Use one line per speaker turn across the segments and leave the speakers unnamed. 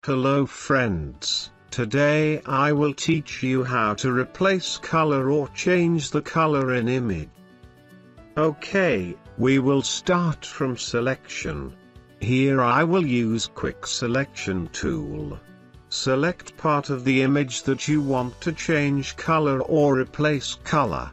Hello friends, today I will teach you how to replace color or change the color in image. Okay, we will start from selection. Here I will use quick selection tool. Select part of the image that you want to change color or replace color.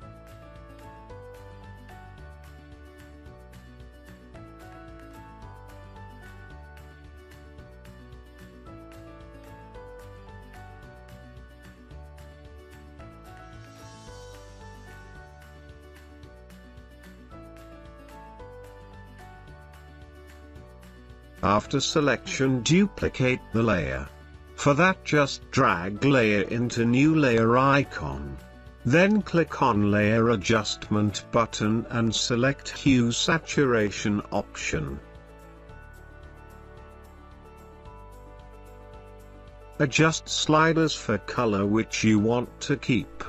After selection, duplicate the layer. For that, just drag layer into new layer icon. Then click on layer adjustment button and select hue saturation option. Adjust sliders for color which you want to keep.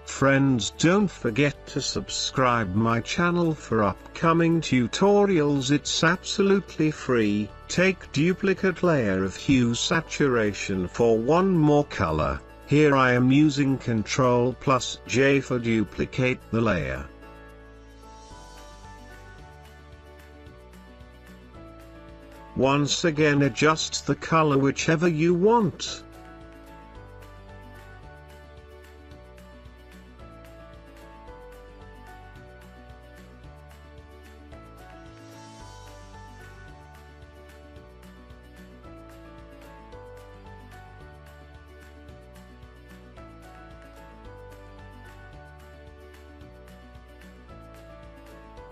Friends, don't forget to subscribe my channel for upcoming tutorials. It's absolutely free. Take duplicate layer of hue saturation for one more color. Here I am using Ctrl+J for duplicate the layer. Once again, adjust the color whichever you want.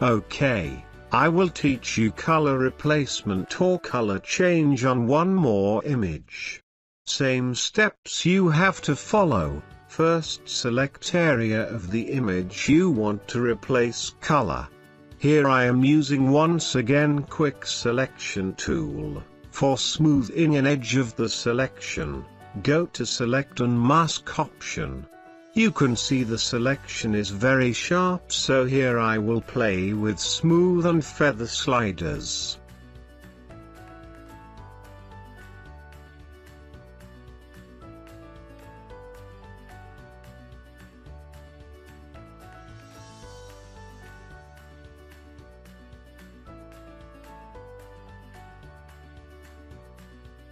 Okay, I will teach you color replacement or color change on one more image. Same steps you have to follow. First, select area of the image you want to replace color. Here I am using once again quick selection tool. For smoothing an edge of the selection, go to select and mask option. You can see the selection is very sharp, so here I will play with smooth and feather sliders.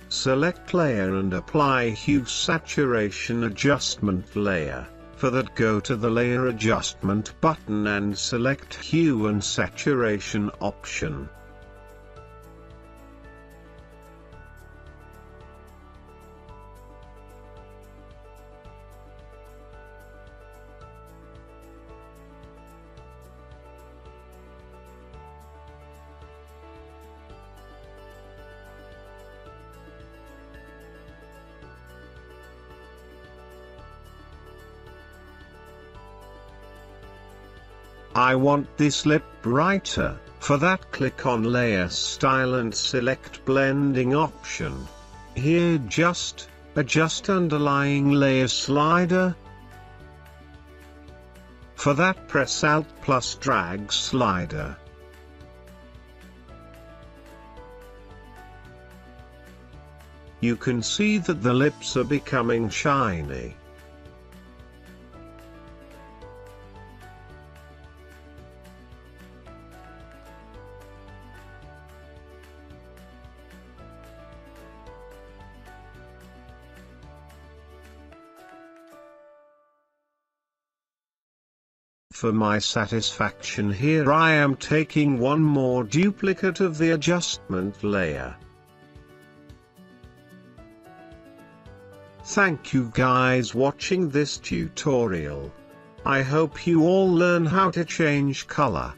Select layer and apply hue saturation adjustment layer. For that, go to the layer adjustment button and select hue and saturation option. I want this lip brighter. For that, click on layer style and select blending option. Here just adjust underlying layer slider. For that, press Alt plus drag slider. You can see that the lips are becoming shiny. For my satisfaction, here I am taking one more duplicate of the adjustment layer. Thank you guys watching this tutorial. I hope you all learn how to change color.